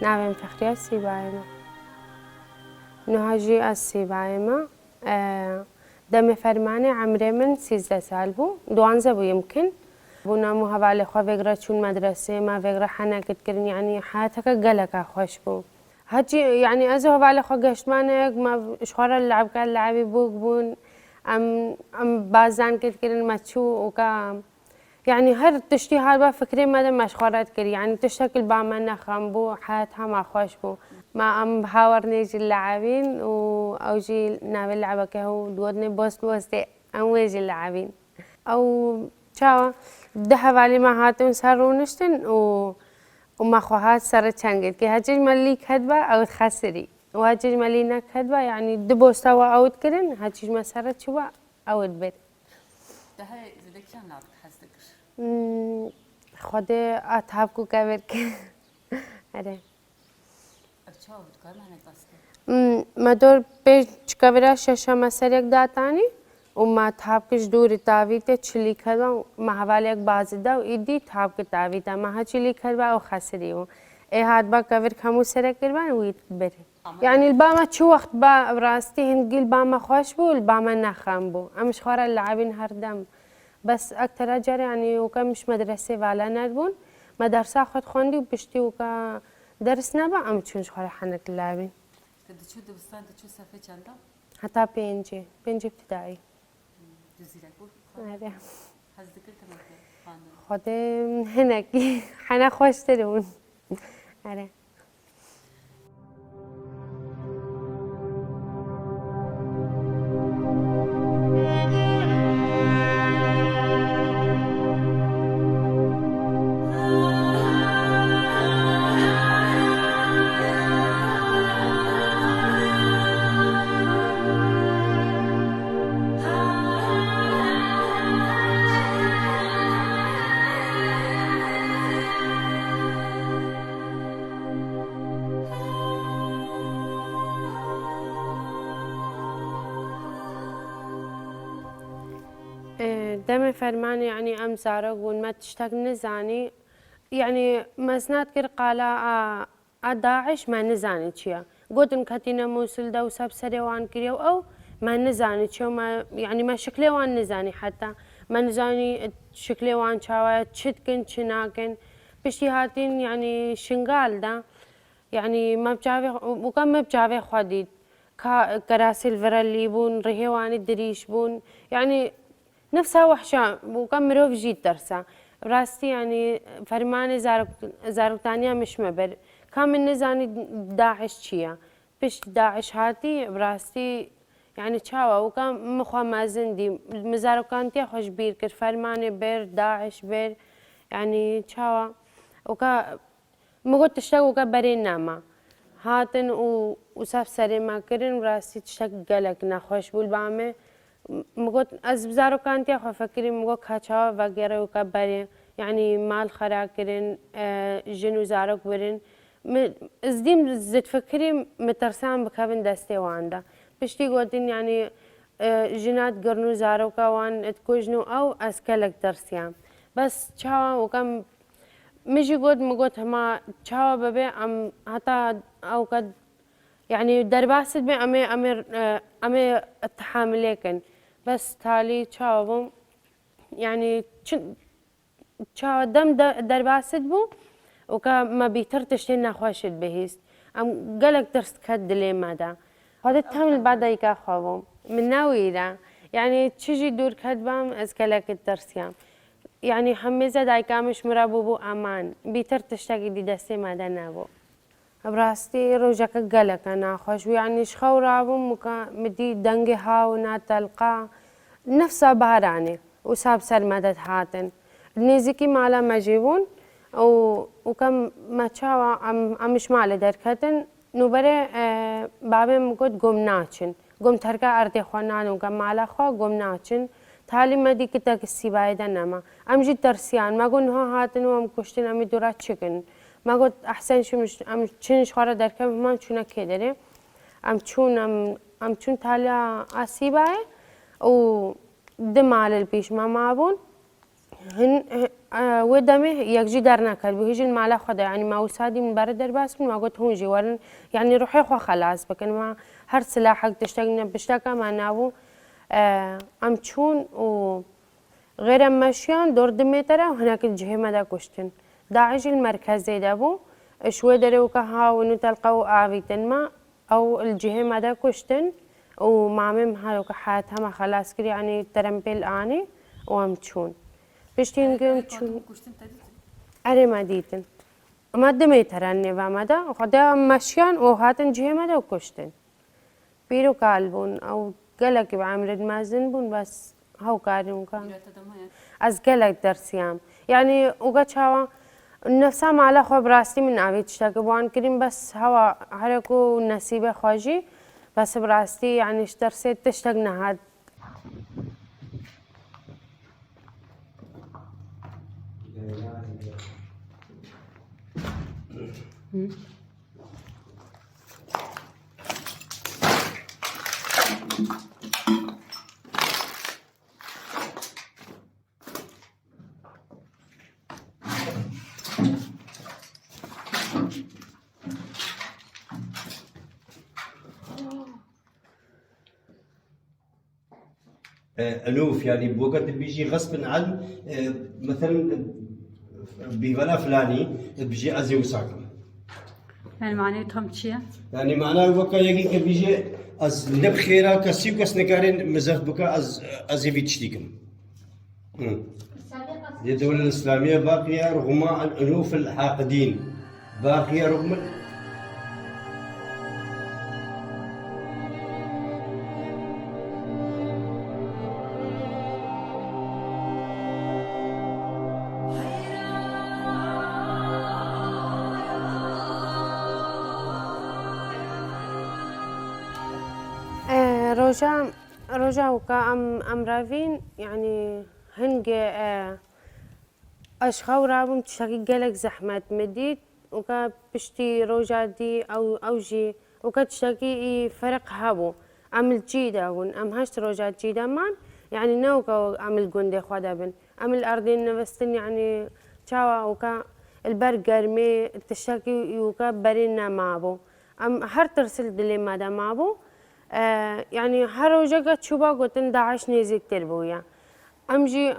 ناوێم فەخریا سیبایمە. نوهاژی ئەس سیبایمە. دەمێ فەرمانێ عەمرێ من 13 سال بوو، 12 بوو یمکن. بوونام و هەڤالێ خوا vێگرە چوون مەدرسێ، ما vێگرە حەنەکردکردن، یعنی حیاتەکە گەلەکە خۆش بوو. هەرچی یعنی ئەزۆ هەڤالێ خوا گەشتمانێک ما شخوارە لعبکە لعبی بووک بوون، ئەم بازان کردکردن مەچوو وکە يعني هەر تشتی هەر بە فکرێ مەدە مەشخوارەت کرد، يعني تشتێکل بامە نەخەم بوو، حیات هەما خۆش بوو. ما ئەم هاوەڕنێژی لعبین و ئەوژی ناوێ لعبەکە و دووەرنێ بۆست بۆستێ ئەم وێژی لعبین. ئەو چاوە ده هەڤالی ما هاتون سەر ڕوونشتن و مەخوا هات سەرە چەنگت کە هەرچیش مەلی کەدبە ئەوت خەسری و هەرچیش مەلی نەکەدبە یعنی دو بۆستەوە ئەوت کردن هەرچیش مە سەرە چووە ئەوت برد. خودێ ئاتاپکو کەبێت هەرێ. مەدۆر پێش چکەڤرا شەشەمە سەرێک داتانی و ما تاپکش دووری تاڤیتێ چلی کەدبە و ما هەڤالێک بازدا و ئیدی تاپکە تاڤیتە ما هەچلی کەدبە ئەو خەسری و ئێ هات بە کەڤر هەموو سەرێک کردبان ویت برێ. یعنی البامە چوو وەخت بە ڕاستی هەنگی البامە خۆش بوو البامە نەخەم بوو ئەمش خوارە لعبین هەردەم. بس أكتر جار يعني وكان مش مدرسة ولا نربون مدرسة أخذ خوندي وبشتي وكا درسنا بقى أم تشونش خالي حنك اللعبين. كده شو دبستان تشو سافي چندا؟ حتى بينجي ابتدائي. جزيرة كور؟ آره. هز ذكرت مكان خانة. خودم هناك حنا خوش ترون. آره. دم فرماني يعني أم زارق وما تشتاق نزاني يعني مسنات كر قالا داعش ما نزاني تشيا قلت إن كاتينا موصل دا وساب سريوان كريو أو ما نزاني تشو ما يعني ما شكلي وان نزاني حتى ما نزاني شكلي وان شاوية تشتكن تشناكن بشتي هاتين يعني شنقال دا يعني ما بجاوي وكان ما بجاوي خديد كراسي الفرالي بون رهيواني دريش بون يعني نفسها وحشة وكم مروف جيت درسا راستي يعني فرمان زارقتانيا مش مبر كامل نزاني داعش چيا بش داعش هاتي براستي يعني چاوا وكم مخوا مازن دي مزارقانتيا خوش بير كر فرمان بر داعش بر يعني چاوا وكا مگو تشتاق وكا برين ناما هاتن وصاف سري ما كرن براستي تشتاق قلق نخوش بول بامه مگوت از بزارو کانتی خو فکری مگو کچا و غیره و کبری یعنی مال خراب کردن جنو زارک برن از دیم زد فکری مترسام بکابن دسته واندا پشتی گوتین یعنی جنات گرنو زارو کاوان اتکوجنو او از کلک ترسیام بس چاوا و کم مجی گوت مگوت هما چاوا ببه ام حتی او کد يعني درباسة بي أمي التحامل كن بس تالي تشاوبهم يعني تشاو دم درباسة بو وكا ما بيترتش لنا خوش بهيست أم قالك درس كد لي ماذا هذا التحمل بعد يكا خوهم من ناويرا يعني تشجي دور كدبام أزكالك الدرسيام يعني حميزة دايكا مش مرابو بو أمان بيترتش تاقي دي دستي ماذا نابو براستی روزك قلق أنا خوش يعني شخورا بمك مدي دنجها وناتلقى نفسها بهراني وساب سلمدت هاتن نيزكي مالا مجيبون وكم ما تشاوا أمش مال دركتن نوبره بابي مقود قوم ناچن قوم تركا أرضي خوانان وكم مالا خوا قوم ناچن تالي مدي كتاك السبايدة نما أمجي درسيان ما قلن هاتن وام كشتن أمي دورات شكن ما قلت أحسن شو مش أم تشينش خارج دركب ما تشونا كده أم تشون تالا أسيبه و دم على البيش ما معبون هن ودمه يكجي درنا كلبو هيجي المعلا خدا يعني ما وسادي من برا درباس من ما قلت هونجي ورن يعني روحي خو خلاص بكن ما هر سلاحك تشتغلنا بشتكا ما نابو ام تشون و غير ماشيان دور دميترا وهناك الجهة مدى كشتن داعش المركزي دابو شوي دروكا ها ونو تلقوا آفيتن ما او الجهة مدى كشتن ومعمم هاوكا حياتها ما خلاص كري يعني ترمبيل اني وام تشون بشتين قم تشون کشتن تدید أري ما ديتن ما دميتراني بامدا وخدا ماشيان وهاتن جهة مدى وكشتن بيرو كالبون او قلق بعمر المازن بون بس هاو كاريم كان ایرات دمه از قلق درسيام يعني وقت هوا نفسها على خو براستي من أبي تشتاق بوان كريم بس هوا هركو نصيبه خواجي بس براستي يعني اشترسيت تشتاق نهاد ألوف يعني بوقت بيجي غصب عن مثلا ببلا فلاني بيجي أزي وساكن یعنی معنی تام چیه؟ يعني معناه وقت يجي بيجي از نبخيرا كسيو كس نكارين مزف بكا أزي بيتشتيكم الدولة الإسلامية باقية رغم الألوف الحاقدين باقية رغم روجا وكا ام رافين يعني هنجي اشخاو رابم تشاكي قلق زحمة مديد وكا بشتي روجا دي او جي وكا تشاكي فرق هابو عمل جيدا ون ام هاشت روجا جيدا مان يعني نوكا عمل قندي خوادا بن عمل ارضين نفستن يعني تشاوا وكا البرجر مي تشاكي وكا برينا مابو ام هر ترسل دلي مادا مابو يعني هر وجهك تشوفا قلتن داعش نيزك تربويا امجي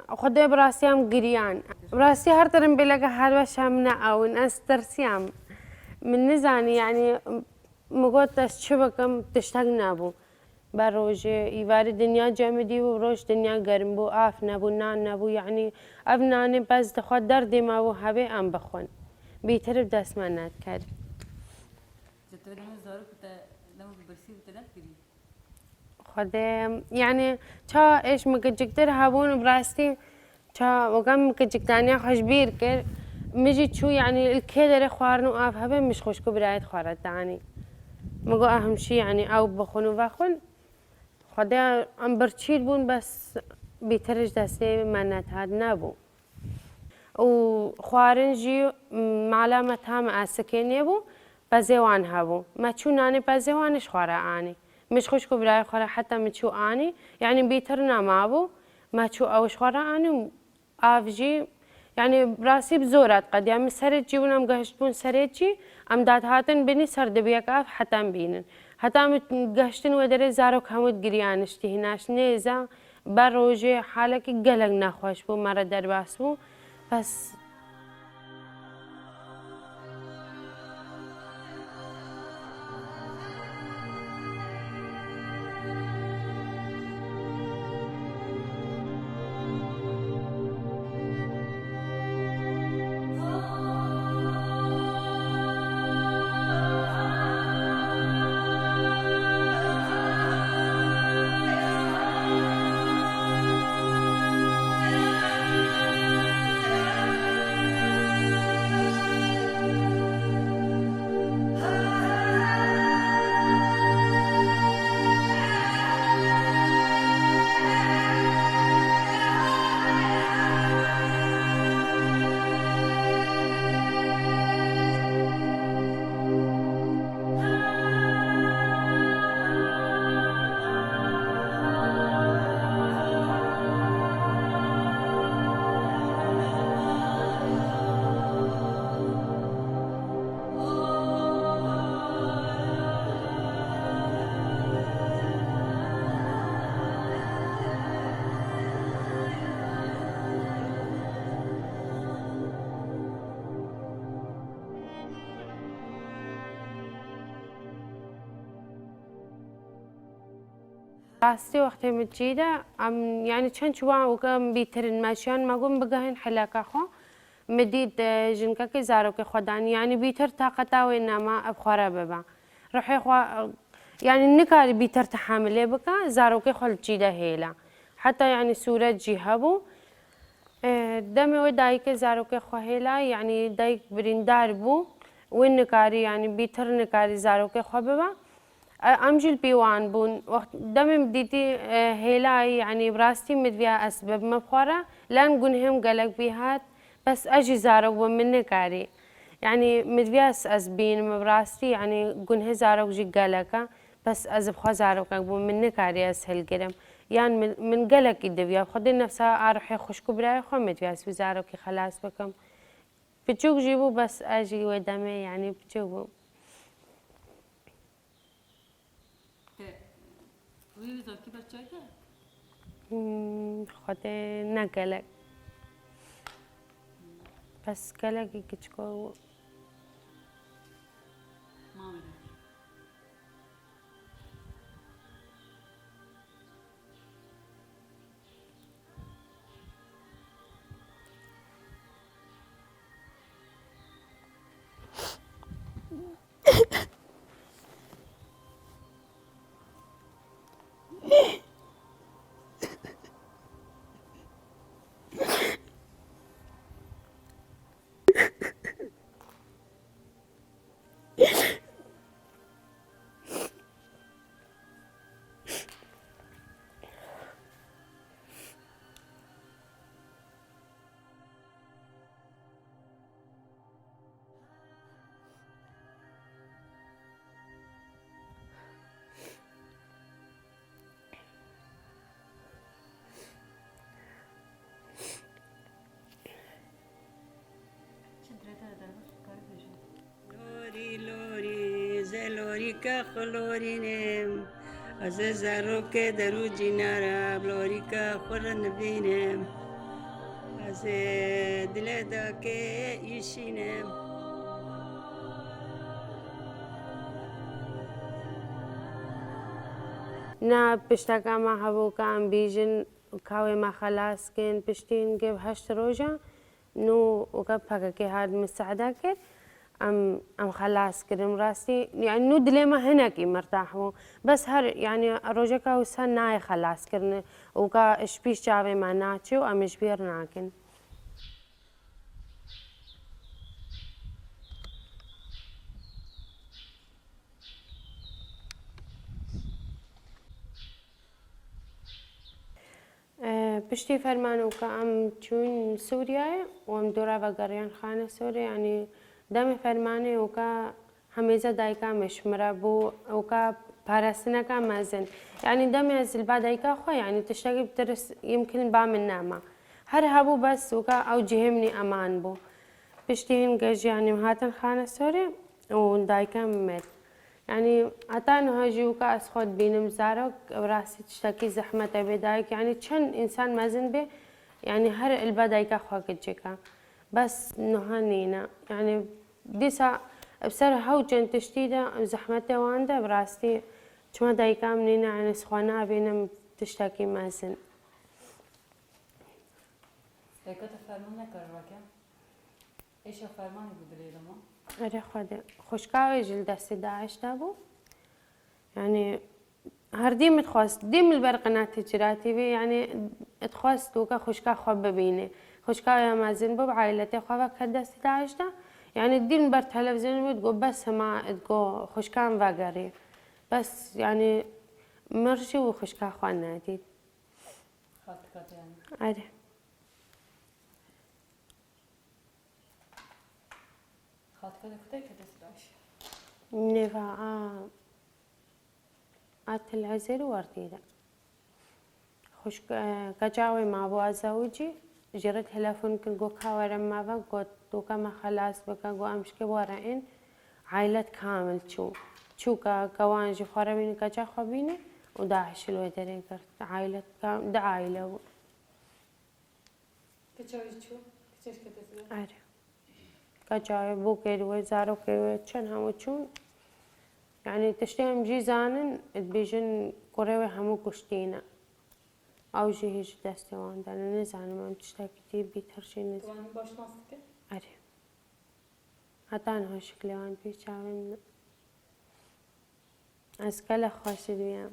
خدي براسي ام قريان براسي هر ترم بلقى هر وشامنا او ناس ترسيام من نزاني يعني مقوت تشوفكم تشتاقنا بو بروج يواري دنيا جامدي وروج دنيا گرم بو آف نبو نان نبو يعني ابناني بس دخواد دردي ما بو هبه ام بخون بيترب دست من نت کرد جت دمه زارو کتا دمه برسی بتلا کری خدم يعني تا ايش مكجكتر هابون براستي تا وقام مكجكتانيا خوش بير كر مجي شو يعني الكيدر خوارنو آف هبه مش خوشكو برايت خوارت تاني مقو أهم شي يعني أو بخون وبخون خدا ام برچيل بون بس بيترج دستي منت هاد نبو وخوارن جي معلامة هم أسكيني بو بزيوان هبو ما تشو ناني بزيوانش خوارا آني مش خوشكو براي خوارا حتى متشو آني يعني بيترنا مابو ما تشو أوش خوارا آني آف جي يعني براسي بزورات قد يعني سرت جي ونام قهشت بون سرت جي ام داد هاتن بني سر دبيك آف حتى بينن حتى قهشتن ودري زاروك همود قريانشتي هناش نيزا بروجي حالك قلق نخوش بو مرة درباس بو بس راستی وقتی متجیده یعنی چند چوان وکم بیترین ماشین مگم بگهن حلاکه خو مدید جنکه که زاروک خودانی یعنی بیتر طاقتا و انما ابخوره ببا روحي خوا يعني نكاري بيتر تحامله بكا زاروكي خل جيدا هيلا حتى يعني سورة جيهابو دمي ودايك زاروكي خو هيلا يعني دايك بريندار بو وين نكاري يعني بيتر نكاري زاروكي خو ببا امجل بيوان بون وقت دمي مديتي هيلا يعني براستي مدفيها اسباب مبخورة لان قنهم قلق بيهات بس اجي زاروك ومن نكاري يعني مدفياس أزبين مبراستي يعني قنه زاروك جي قلقا بس أزب خوا زاروك أقبو من نكاري أسهل قدم يعني من قلق يدبيا بخدي نفسها أروحي خوشكو براي خوا مدفياس وزاروكي خلاص بكم بتشوك جيبو بس أجي ودمي يعني بتشوكو وی زاکی بچه که خدي نقلق بس قلقي كتشكو مامي لوری لوری زلوری که خلورینم از زارو که درو جینارم لوری که خور نبینم از دل دا که ایشینم نا پشتاکا ما هبو کام بیجن کاوی ما خلاص کن پشتین گب هشت روزا نو وكا بحكا كي هاد مساعدة كر ام خلاص كرم راسي يعني نو دليما هناك مرتاحو بس هر يعني روجكا وسا ناي خلاص كرن وكا اشبيش جاوي ما ناتشو ام اشبير ناكن پشتی فرمانو که ام چون سوریه و ام دورا و گریان خانه سوریه يعني دم فرمانه و که همیشه دایکا مشمره بو و که پارستنه که مازن يعني دم از البعد دایکا خو يعني تشتاقي بترس يمكن بعمل نامه هر هبو بس و که او جهمني امان بو پشتی هنگج يعني هاتن خانه سوریه و دایکا مت يعني عطانو هاجيوكا أسخد بينم زارك وراسي تشتكي زحمة بدايك يعني كان إنسان مازن به يعني هر البدايكا خواك جيكا بس نهانينا يعني ديسا بسر هوجن تشتيدا زحمة واندا براستي شما دايكا منينا يعني سخوانا بينم تشتكي مازن دایکات فرمان نکرد که ایش فرمانی بود لیدم أري خدا خوشكاوي جل دست داعش دابو يعني هردي متخواست ديم البرقنات تجراتي بي يعني اتخواست وكا خوشكا خواب ببيني خوشكاوي مازن بو بعائلتي خوابا كدست داعش دا يعني الدين بر تلفزيون بتقول بس ما تقول خوشكا مفاقري بس يعني مرشي وخوشكا خوان نادي خاطر کات یعنی أري خاطر کات کتی که دست داشت نفا العزير ورديدة خوش كجاوي مع بو زوجي جرت تلفون كن جو كاورم ما بقول دوكا ما خلاص بكا جو أمشي كبورين عائلة كامل شو كوان جي خرابين كجا خبيني وداعش الودرين كرت عائلة كامل ده عائلة کچایی چو کچش که دست أري كجاوي بو كيدوي زارو كيدوي چن همو چون يعني تشتهم جيزانن تبيجن قريوة همو كشتينا أو جي هيج دستوان دانا نزانن ما تشتا كتير بيتهرشي نزان توانی باش ناستکه؟ أري هتان هو شكلوان بيشاون أسكالا خوش دويام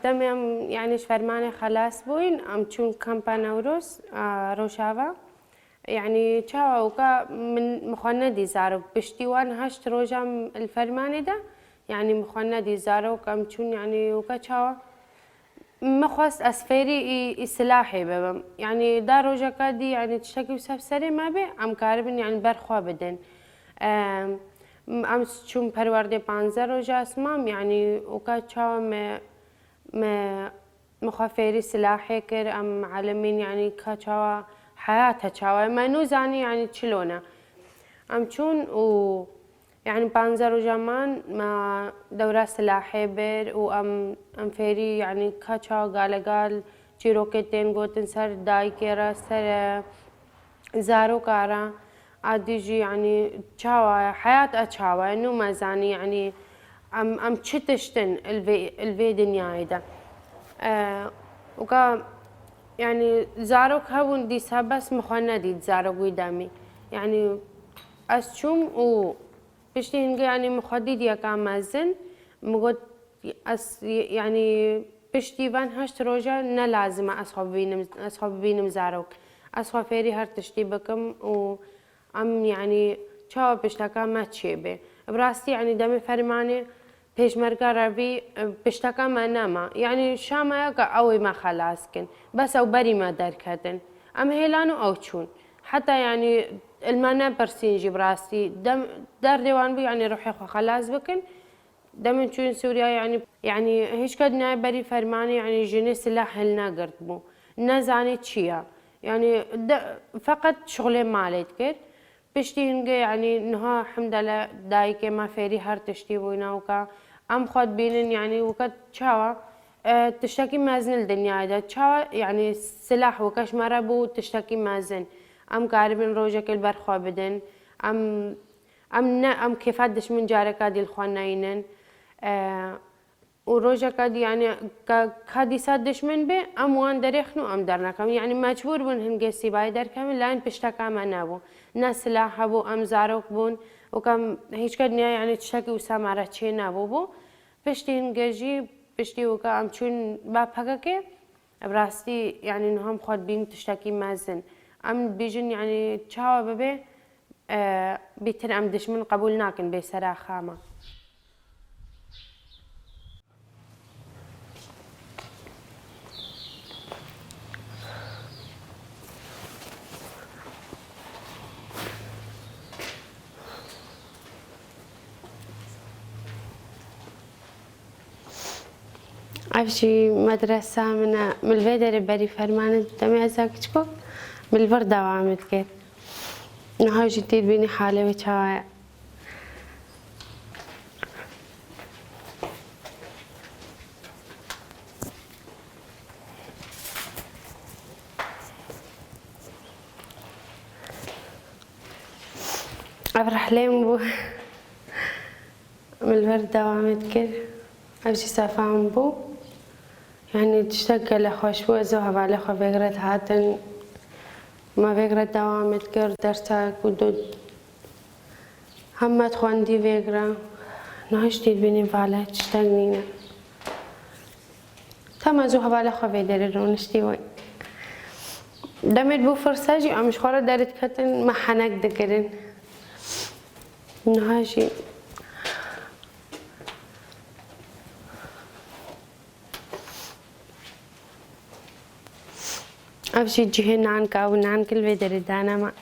دمم يعني شفرماني خلاص بوين ام چون كامبا نوروز روشاوا يعني چاوا وكا من مخندي زارو بشتيوان هشت روجام الفرماني ده يعني مخندي زارو كم چون يعني وكا چاوا مخواست اسفيري سلاحي ببم يعني دا روجا كادي يعني تشتكي وسف سري ما بي ام كاربن يعني برخوا بدن ام چون پرورده 15 روجا اسمام يعني وكا چاوا ما مخافيري سلاحي كر ام معلمين يعني كاچاوا حياتها چاوا ما نوزاني يعني تشلونا ام چون و يعني 15 روجامان ما دورة سلاحي بر و ام فيري يعني كاچاوا قال چيروكتين گوتن سر داي كيرا سر زارو كارا عاديجي يعني چاوا حياة چاوا انو ما زاني يعني ام تشتشتن الفي دنياي ده وكا يعني زاروك هون دي سابس مخندي زاروك ويدامي يعني اسشوم و بشتي هنگي يعني مخدي ديا كامازن مقد يعني بشتي وان هشت روجا نلازمه اصحاب بينم زاروك اصحاب فيري هر تشتي بكم و ام يعني چاوا بشتاكا ما تشيبه براستي يعني دم فرماني پیشمرگا روی پشتکا ما نما يعني شاما يقع اوي ما خلاص كن بس او بري ما دركتن ام هيلانو او چون حتى يعني المانا برسينجي براستي دم در ديوان بي يعني روحي خو خلاص بكن دم چون سوريا يعني هيش قد ناي بري فرماني يعني جني سلاح هلنا قرتبو نزاني تشيا يعني فقط شغلي مالت كر بشتي هنگه يعني نها الحمد لله دايكه ما فيري هر تشتي بوينا وكا ام خود بينن يعني وكا تشاوا تشتكي مازن الدنيا ده تشاوا يعني سلاح وكاش مربو تشتكي مازن ام قاربن روجك البرخوا بدن ام كيفات دش من جارك هادي الخواناينن وروجا كاد يعني كادي سادش من به ام وان دريخنو ام درناكم يعني مجبور بون هنگي سيباي دركم لاين بشتكا ما نابو ناس سلاح بو ام زاروك بون وكم هيش كد يعني تشتكي وسامارة چي نابو بو بشتي هنگي بشتي وكا ام چون با پاكاكي براستي يعني نهم خود بين تشتكي مازن ام بيجن يعني چاوا ببه بيتر ام دشمن قبول ناكن بي سراخاما أبشي مدرسة من الفيدر بري فرمان تمي أزاكشكو من البردة وعمل كير نهاي جديد بيني حالي وشوايا أفرح ليم بو من البردة وعمل كير أبشي سافا عم بو يعني تشتاق لخوش بو ازوها بالي خو فكرة هاتن ما فكرة دوامت كر درسك ودود هم تخواندي فكرة نهاش ديد بيني فعلا تشتاقنينا تما زوها بالي خو فيدري رونشتي وي دمت بو فرساجي امش خورا دارت كتن ما حنك دكرن نهاشي أبشي جهة نانك أو نانك الفيدري دانا ما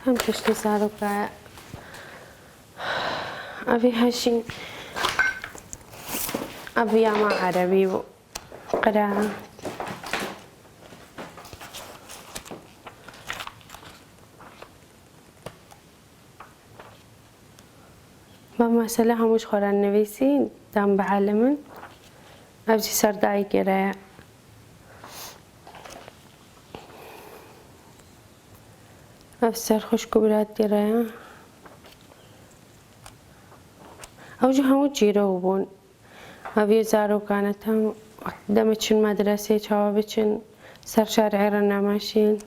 هم تشتي صاروكا أبي هاشي أبي يا ما عربي قراءة بمثلا هموش خوران نویسی دم به علمن ابزی سردایی گره افسر خوش کبرات گره اوجه همو جیره بون اوی زارو كانت هم دمتشن مدرسة جوابتشن سر شارع رنا ماشين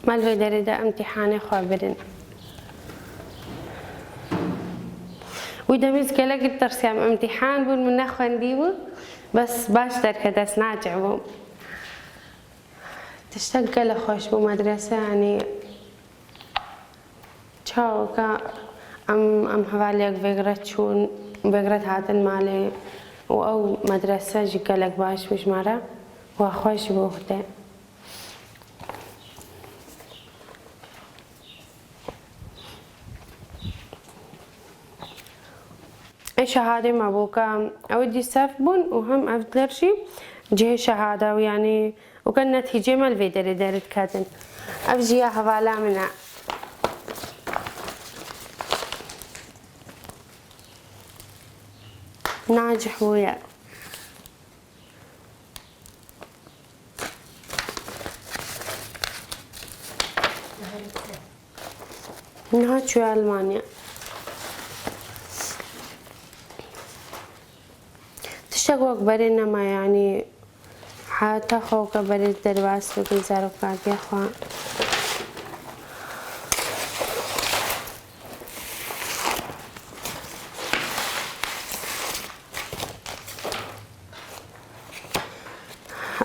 ما الفيدري ده امتحاني خابرين وده مزكلة قد ترسيم امتحان بون من نخوان ديبو بس باش دركدس ناجعبو تشتاق لخوش بو مدرسة يعني تشاو كا ام حواليك فكرة شون فكرة هاتن مالي او مدرسة جيكالك باش مش مرة وخوش بو خده شهادة مبوكا أودي سافبون وهم أفضل شي جه شهادة ويعني وكان نتيجة ما الفيدري دارت كاتن أبجي حوالا منا ناجح ويا نهات شو ألمانيا تشتاق برينا ما يعني حتى خوك بريد درواس وكل زارو كاكي خوان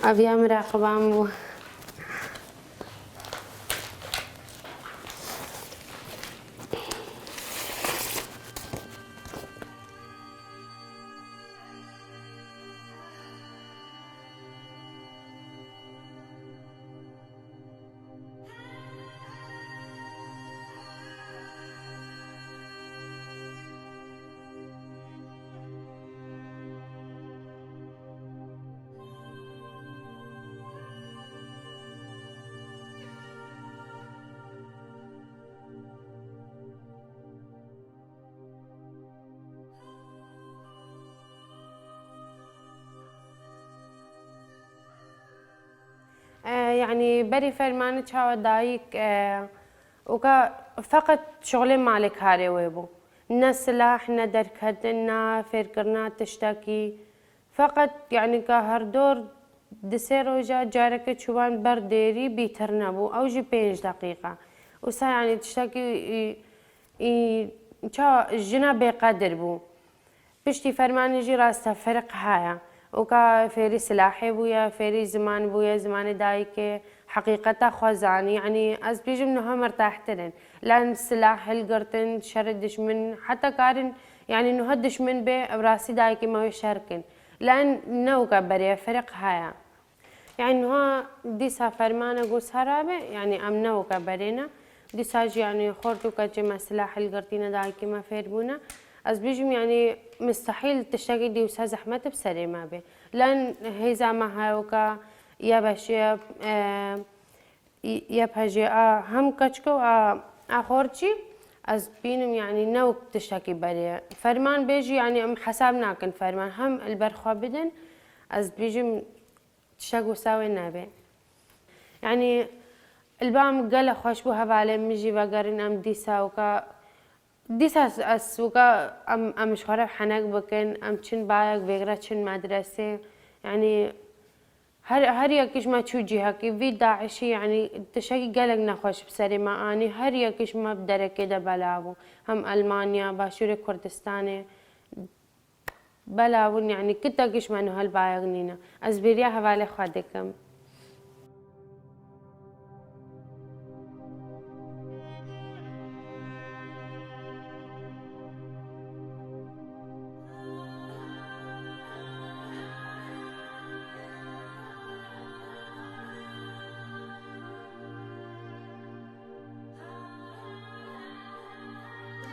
أبيا مراقبة يعني بري فرمان تشاو دايك وكا فقط شغلين مالك هاري ويبو الناس سلاح ندر كدنا فيركرنا تشتكي فقط يعني كهر دور دسيرو جارك تشوان برديري بيترنبو او جي 5 دقيقة وسا يعني تشتكي جنا بقدر بو بشتي فرمان يجي راستا فرق هايا وكا فيري سلاحي بويا فيري زمان بويا زمان دايكي حقيقة خوازاني يعني از بيجم نها مرتاحترن لان السلاح القرتن شردش من حتى كارن يعني نهدش من بي براسي دايكي ما يشاركن لان نوكا بريا فرق هايا يعني نها ديسا فرمانة قوس هرابة يعني ام نوكا برينا ديساج يعني خورتو كجمع سلاح القرتين دايكي ما فيربونا از بيجم يعني مستحيل تشتاقي دي وسا زحمة بسري ما بي لن هیزا مهاوکا یا باشی یا بهجی هم کچکو آخورچی از بینم يعني نو تشتكي بري فرمان بيجي يعني حساب ناكن فرمان هم البرخوا بدن از بيجي تشتكو ساوي نابي يعني البام قال خوش بو هبالي مجي وقرن ام ديسا وكا ديسا اسوكا ام شخرف حنق بكن ام چن بايق وغيرا چن مدرسة يعني هر یکیش ما چو جهه کی وی داعشی يعني تشکی قلق نخوش بسری ما آنی هر یکیش ما بدرکه ده بلاو هم ألمانيا باشور كردستان بلاون يعني كتا كيش ما نهال بايغنينا از بريا حوالي خادكم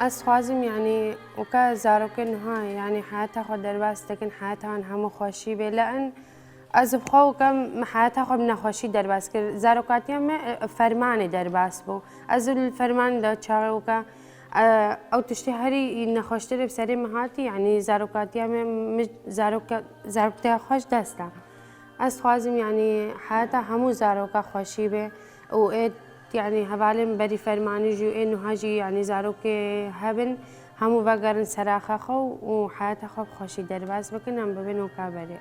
از خوازم يعني وكا زاروكن هاي يعني حياتها خود درباس تكن حياتها همو خوشي بي لأن از بخو كم حياتها خود نخوشي درباس كر زاروكاتي هم فرمان درباس بو از الفرمان دا چاوه وكا او تشتي هري نخوشتر بسري مهاتي يعني زاروكاتي هم زاروكتها خوش دستا از خوازم يعني حياتها همو زاروكا خوشي بي و يعني هبالم بري فرماني جو إنه هاجي يعني زاروك هبن همو بقرن سراخة خو وحياتها خوب خوشي درباس بكن هم ببنو كابري